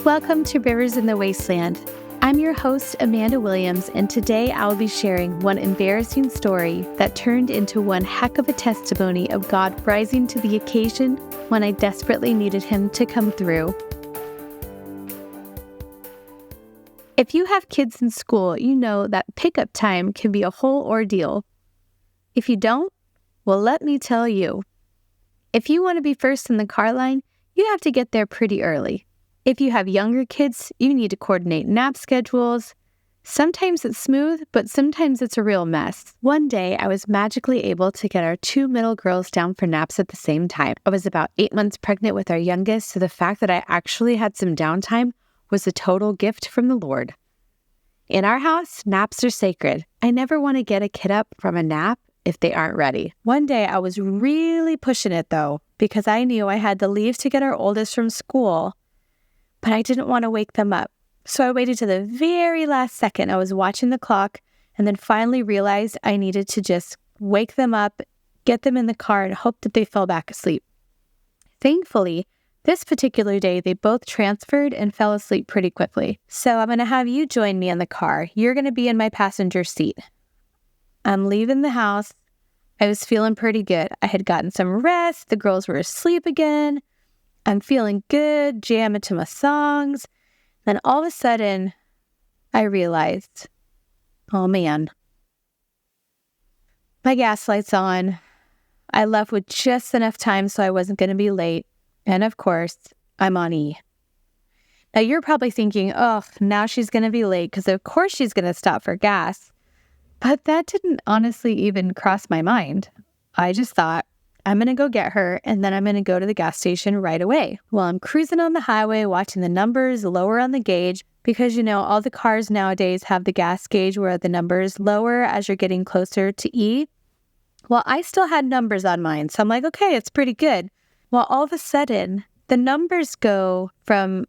Welcome to Rivers in the Wasteland. I'm your host, Amanda Williams, and today I'll be sharing one embarrassing story that turned into one heck of a testimony of God rising to the occasion when I desperately needed Him to come through. If you have kids in school, you know that pickup time can be a whole ordeal. If you don't, well, let me tell you. If you want to be first in the car line, you have to get there pretty early. If you have younger kids, you need to coordinate nap schedules. Sometimes it's smooth, but sometimes it's a real mess. One day, I was magically able to get our two middle girls down for naps at the same time. I was about 8 months pregnant with our youngest, so the fact that I actually had some downtime was a total gift from the Lord. In our house, naps are sacred. I never want to get a kid up from a nap if they aren't ready. One day, I was really pushing it though, because I knew I had to leave to get our oldest from school, but I didn't want to wake them up. So I waited to the very last second. I was watching the clock and then finally realized I needed to just wake them up, get them in the car, and hope that they fell back asleep. Thankfully, this particular day, they both transferred and fell asleep pretty quickly. So I'm going to have you join me in the car. You're going to be in my passenger seat. I'm leaving the house. I was feeling pretty good. I had gotten some rest. The girls were asleep again. I'm feeling good, jamming to my songs. Then all of a sudden, I realized, oh man, my gas light's on. I left with just enough time so I wasn't going to be late. And of course, I'm on E. Now you're probably thinking, oh, now she's going to be late because of course she's going to stop for gas. But that didn't honestly even cross my mind. I just thought, I'm going to go get her, and then I'm going to go to the gas station right away. Well, I'm cruising on the highway, watching the numbers lower on the gauge, because, all the cars nowadays have the gas gauge where the numbers lower as you're getting closer to E. Well, I still had numbers on mine, so I'm like, okay, it's pretty good. Well, all of a sudden, the numbers go from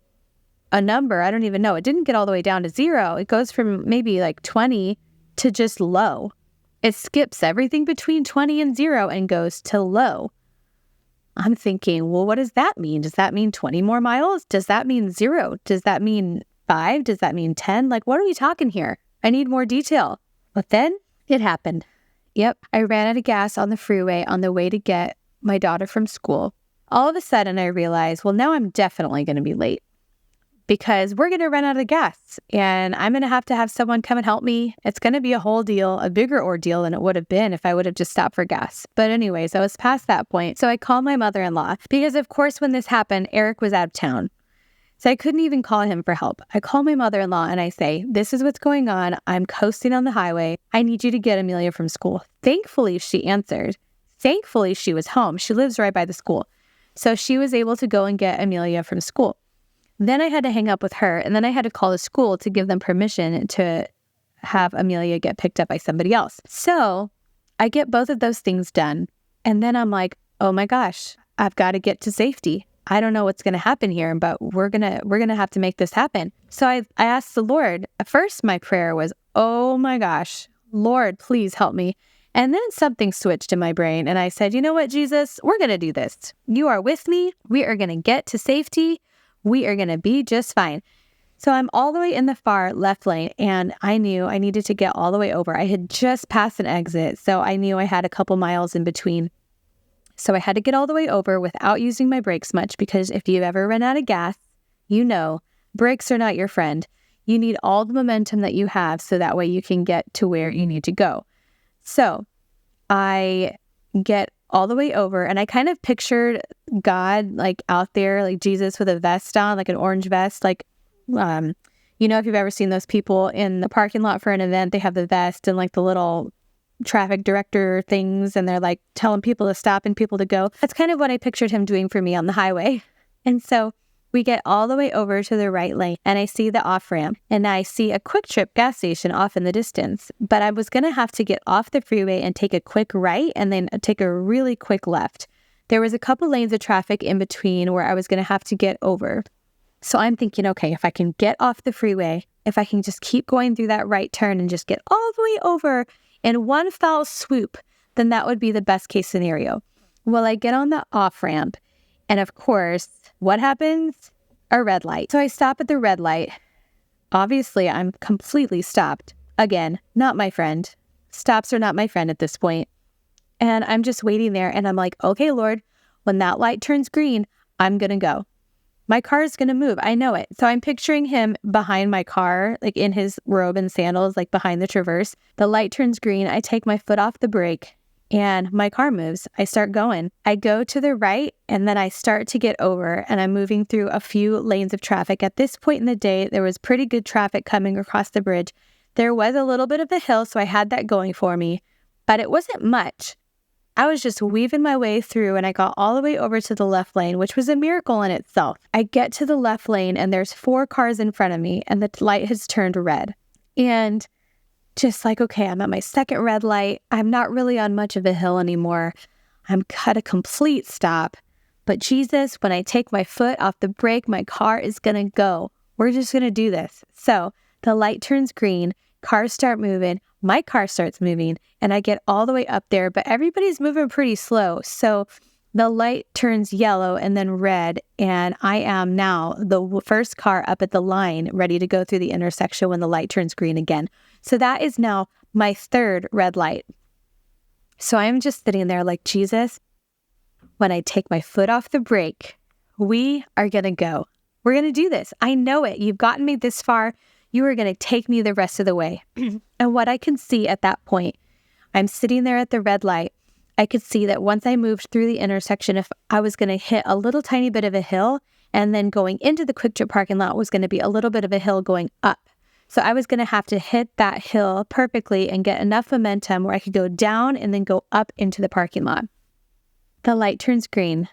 a number, I don't even know, it didn't get all the way down to 0. It goes from maybe like 20 to just low. It skips everything between 20 and 0 and goes to low. I'm thinking, well, what does that mean? Does that mean 20 more miles? Does that mean 0? Does that mean 5? Does that mean 10? Like, what are we talking here? I need more detail. But then it happened. Yep, I ran out of gas on the freeway on the way to get my daughter from school. All of a sudden, I realized, well, now I'm definitely going to be late, because we're going to run out of gas and I'm going to have someone come and help me. It's going to be a whole deal, a bigger ordeal than it would have been if I would have just stopped for gas. But anyways, I was past that point. So I called my mother-in-law because, of course, when this happened, Eric was out of town. So I couldn't even call him for help. I call my mother-in-law and I say, this is what's going on. I'm coasting on the highway. I need you to get Amelia from school. Thankfully, she answered. Thankfully, she was home. She lives right by the school. So she was able to go and get Amelia from school. Then I had to hang up with her, and then I had to call the school to give them permission to have Amelia get picked up by somebody else. So I get both of those things done, and then I'm like, oh my gosh, I've got to get to safety. I don't know what's going to happen here, but we're gonna have to make this happen. So I asked the Lord. At first, my prayer was, oh my gosh, Lord, please help me. And then something switched in my brain, and I said, you know what, Jesus, we're going to do this. You are with me. We are going to get to safety. We are going to be just fine. So I'm all the way in the far left lane, and I knew I needed to get all the way over. I had just passed an exit, so I knew I had a couple miles in between. So I had to get all the way over without using my brakes much, because if you ever run out of gas, brakes are not your friend. You need all the momentum that you have so that way you can get to where you need to go. So I get all the way over, and I kind of pictured God like out there, like Jesus with a vest on, like an orange vest, like, if you've ever seen those people in the parking lot for an event, they have the vest and like the little traffic director things, and they're like telling people to stop and people to go. That's kind of what I pictured him doing for me on the highway. And so we get all the way over to the right lane, and I see the off-ramp, and I see a Quick Trip gas station off in the distance. But I was going to have to get off the freeway and take a quick right and then take a really quick left. There was a couple lanes of traffic in between where I was going to have to get over. So I'm thinking, okay, if I can get off the freeway, if I can just keep going through that right turn and just get all the way over in one foul swoop, then that would be the best case scenario. Well, I get on the off-ramp, and of course, what happens? a red light. So I stop at the red light. Obviously, I'm completely stopped. Again, not my friend. Stops are not my friend at this point. And I'm just waiting there and I'm like, okay, Lord, when that light turns green, I'm going to go. My car is going to move. I know it. So I'm picturing him behind my car, like in his robe and sandals, like behind the Traverse. The light turns green. I take my foot off the brake and my car moves. I start going. I go to the right and then I start to get over and I'm moving through a few lanes of traffic. At this point in the day, there was pretty good traffic coming across the bridge. There was a little bit of a hill, so I had that going for me, but it wasn't much. I was just weaving my way through and I got all the way over to the left lane, which was a miracle in itself. I get to the left lane and there's 4 cars in front of me and the light has turned red. And just like, okay, I'm at my second red light. I'm not really on much of a hill anymore. I'm at a complete stop. But Jesus, when I take my foot off the brake, my car is going to go. We're just going to do this. So the light turns green. Cars start moving, my car starts moving, and I get all the way up there, but everybody's moving pretty slow. So the light turns yellow and then red, and I am now the first car up at the line ready to go through the intersection when the light turns green again. So that is now my 3rd red light. So I'm just sitting there like, Jesus, when I take my foot off the brake, we are going to go. We're going to do this. I know it. You've gotten me this far. You are going to take me the rest of the way. And what I can see at that point, I'm sitting there at the red light. I could see that once I moved through the intersection, if I was going to hit a little tiny bit of a hill, and then going into the Quick Trip parking lot was going to be a little bit of a hill going up. So I was going to have to hit that hill perfectly and get enough momentum where I could go down and then go up into the parking lot. The light turns green.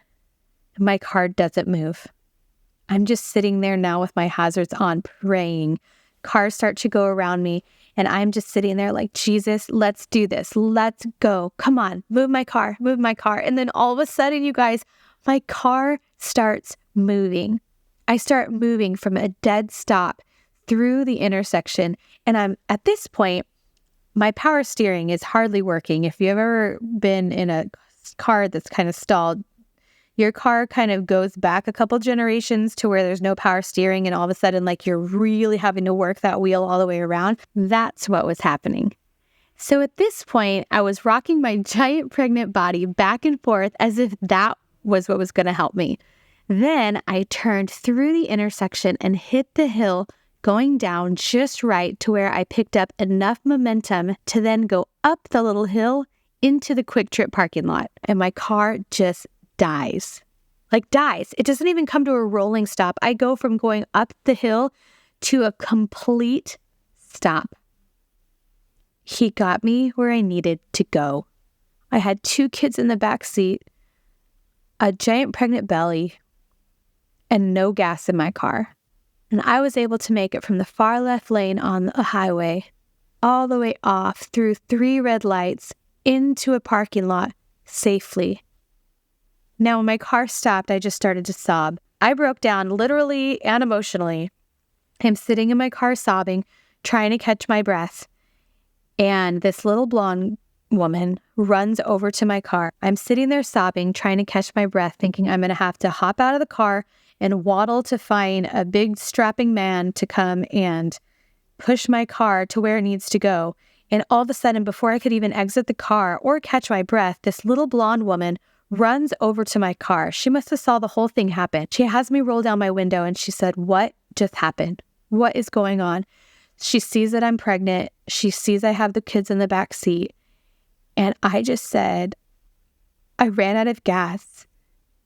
My car doesn't move. I'm just sitting there now with my hazards on, praying. Cars start to go around me, and I'm just sitting there like, Jesus, let's do this. Let's go. Come on, move my car, move my car. And then all of a sudden, you guys, my car starts moving. I start moving from a dead stop through the intersection. And I'm at this point, my power steering is hardly working. If you've ever been in a car that's kind of stalled, your car kind of goes back a couple generations to where there's no power steering and all of a sudden like you're really having to work that wheel all the way around. That's what was happening. So at this point, I was rocking my giant pregnant body back and forth as if that was what was going to help me. Then I turned through the intersection and hit the hill going down just right to where I picked up enough momentum to then go up the little hill into the Quick Trip parking lot. And my car just dies. It doesn't even come to a rolling stop. I go from going up the hill to a complete stop. He got me where I needed to go. I had 2 kids in the back seat, a giant pregnant belly, and no gas in my car. And I was able to make it from the far left lane on the highway all the way off through 3 red lights into a parking lot safely. Now, when my car stopped, I just started to sob. I broke down literally and emotionally. I'm sitting in my car sobbing, trying to catch my breath. And this little blonde woman runs over to my car. I'm sitting there sobbing, trying to catch my breath, thinking I'm going to have to hop out of the car and waddle to find a big strapping man to come and push my car to where it needs to go. And all of a sudden, before I could even exit the car or catch my breath, this little blonde woman runs over to my car. She must have saw the whole thing happen. She has me roll down my window and she said, "What just happened? What is going on?" She sees that I'm pregnant. She sees I have the kids in the back seat. And I just said, "I ran out of gas.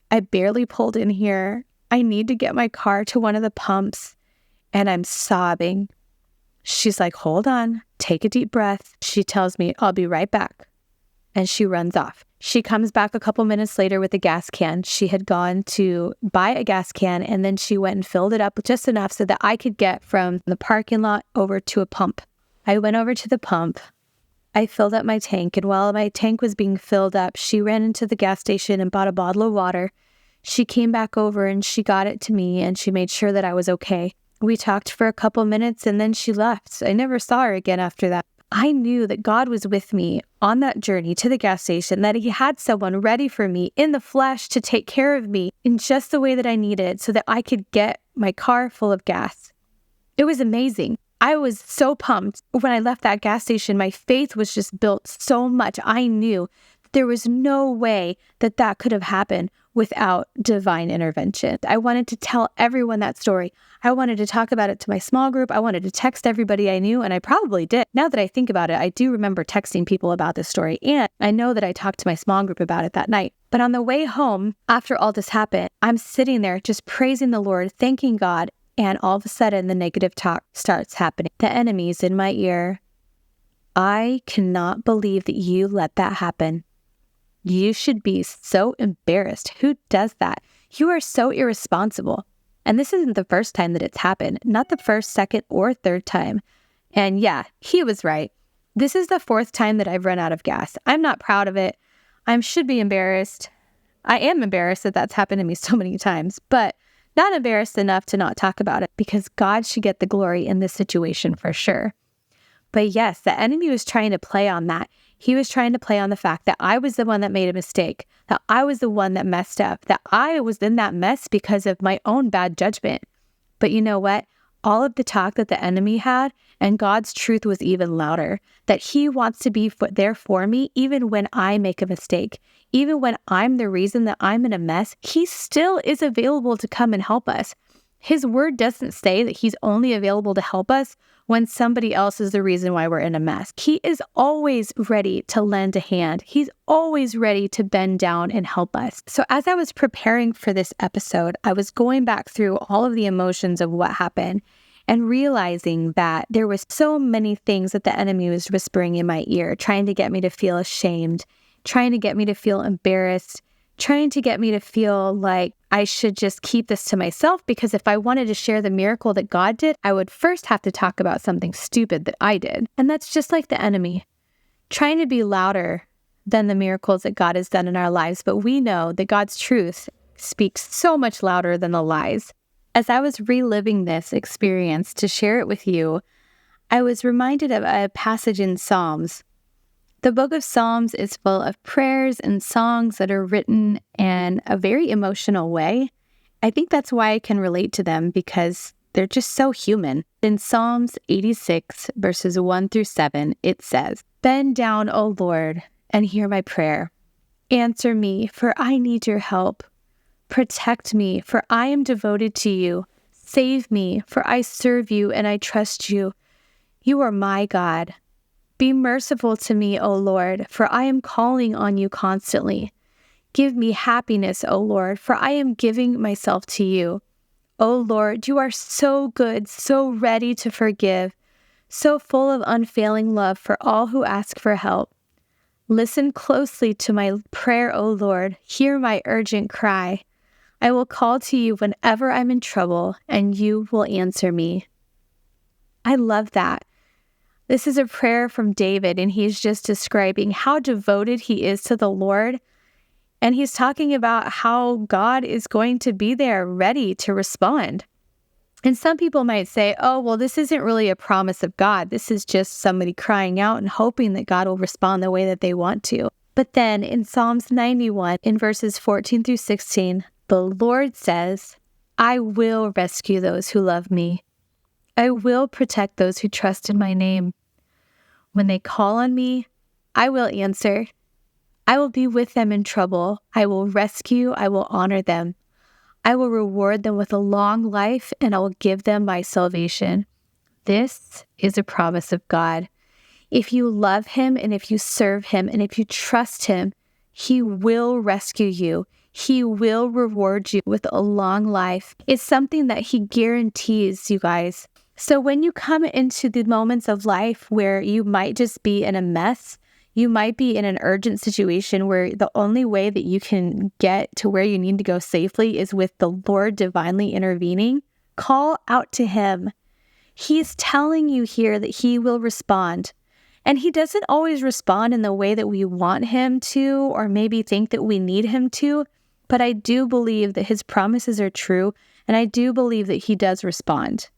I barely pulled in here. I need to get my car to one of the pumps." And I'm sobbing. She's like, "Hold on, take a deep breath." She tells me, "I'll be right back." And she runs off. She comes back a couple minutes later with a gas can. She had gone to buy a gas can and then she went and filled it up just enough so that I could get from the parking lot over to a pump. I went over to the pump. I filled up my tank, and while my tank was being filled up, she ran into the gas station and bought a bottle of water. She came back over and she got it to me and she made sure that I was okay. We talked for a couple minutes and then she left. I never saw her again after that. I knew that God was with me on that journey to the gas station, that He had someone ready for me in the flesh to take care of me in just the way that I needed so that I could get my car full of gas. It was amazing. I was so pumped. When I left that gas station, my faith was just built so much. I knew there was no way that that could have happened without divine intervention. I wanted to tell everyone that story. I wanted to talk about it to my small group. I wanted to text everybody I knew, and I probably did. Now that I think about it, I do remember texting people about this story, and I know that I talked to my small group about it that night. But on the way home, after all this happened, I'm sitting there just praising the Lord, thanking God, and all of a sudden the negative talk starts happening. The enemy's in my ear. I cannot believe that you let that happen. You should be so embarrassed. Who does that? You are so irresponsible. And this isn't the first time that it's happened, not the first, second, or third time. And yeah, he was right. This is the fourth time that I've run out of gas. I'm not proud of it. I should be embarrassed. I am embarrassed that that's happened to me so many times, but not embarrassed enough to not talk about it because God should get the glory in this situation for sure. But yes, the enemy was trying to play on that. He was trying to play on the fact that I was the one that made a mistake, that I was the one that messed up, that I was in that mess because of my own bad judgment. But you know what? All of the talk that the enemy had and God's truth was even louder, that He wants to be there for me even when I make a mistake. Even when I'm the reason that I'm in a mess, He still is available to come and help us. His word doesn't say that He's only available to help us when somebody else is the reason why we're in a mess. He is always ready to lend a hand. He's always ready to bend down and help us. So as I was preparing for this episode, I was going back through all of the emotions of what happened and realizing that there was so many things that the enemy was whispering in my ear, trying to get me to feel ashamed, trying to get me to feel embarrassed, trying to get me to feel like I should just keep this to myself, because if I wanted to share the miracle that God did, I would first have to talk about something stupid that I did. And that's just like the enemy, trying to be louder than the miracles that God has done in our lives. But we know that God's truth speaks so much louder than the lies. As I was reliving this experience to share it with you, I was reminded of a passage in Psalms. The book of Psalms is full of prayers and songs that are written in a very emotional way. I think that's why I can relate to them, because they're just so human. In Psalms 86, verses 1 through 7, it says, "Bend down, O Lord, and hear my prayer. Answer me, for I need your help. Protect me, for I am devoted to you. Save me, for I serve you and I trust you. You are my God. Be merciful to me, O Lord, for I am calling on you constantly. Give me happiness, O Lord, for I am giving myself to you. O Lord, you are so good, so ready to forgive, so full of unfailing love for all who ask for help. Listen closely to my prayer, O Lord. Hear my urgent cry. I will call to you whenever I'm in trouble, and you will answer me." I love that. This is a prayer from David, and he's just describing how devoted he is to the Lord. And he's talking about how God is going to be there ready to respond. And some people might say, oh, well, this isn't really a promise of God. This is just somebody crying out and hoping that God will respond the way that they want to. But then in Psalms 91, in verses 14 through 16, the Lord says, "I will rescue those who love me. I will protect those who trust in my name. When they call on me, I will answer. I will be with them in trouble. I will rescue. I will honor them. I will reward them with a long life, and I will give them my salvation." This is a promise of God. If you love Him, and if you serve Him, and if you trust Him, He will rescue you. He will reward you with a long life. It's something that He guarantees, you guys. So when you come into the moments of life where you might just be in a mess, you might be in an urgent situation where the only way that you can get to where you need to go safely is with the Lord divinely intervening, call out to Him. He's telling you here that He will respond. And He doesn't always respond in the way that we want Him to, or maybe think that we need Him to. But I do believe that His promises are true, and I do believe that He does respond.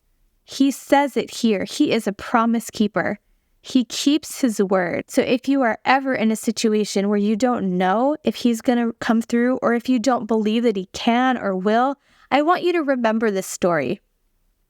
He says it here. He is a promise keeper. He keeps his word. So if you are ever in a situation where you don't know if he's going to come through, or if you don't believe that he can or will, I want you to remember this story.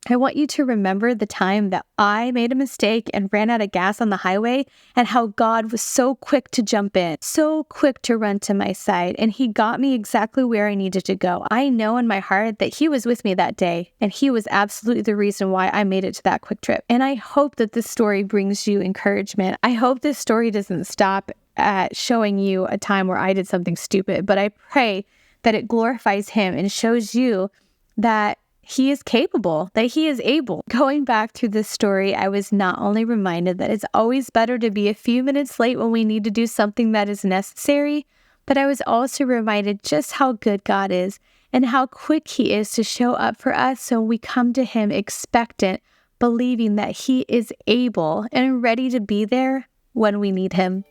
I want you to remember the time that I made a mistake and ran out of gas on the highway, and how God was so quick to jump in, so quick to run to my side, and he got me exactly where I needed to go. I know in my heart that he was with me that day, and he was absolutely the reason why I made it to that quick trip. And I hope that this story brings you encouragement. I hope this story doesn't stop at showing you a time where I did something stupid, but I pray that it glorifies him and shows you that he is capable, that he is able. Going back through this story, I was not only reminded that it's always better to be a few minutes late when we need to do something that is necessary, but I was also reminded just how good God is and how quick he is to show up for us. So we come to him expectant, believing that he is able and ready to be there when we need him.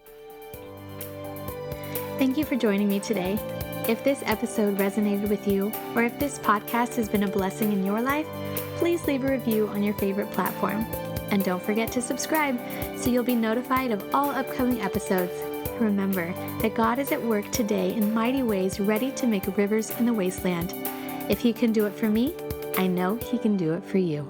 Thank you for joining me today. If this episode resonated with you, or if this podcast has been a blessing in your life, please leave a review on your favorite platform. And don't forget to subscribe so you'll be notified of all upcoming episodes. Remember that God is at work today in mighty ways, ready to make rivers in the wasteland. If he can do it for me, I know he can do it for you.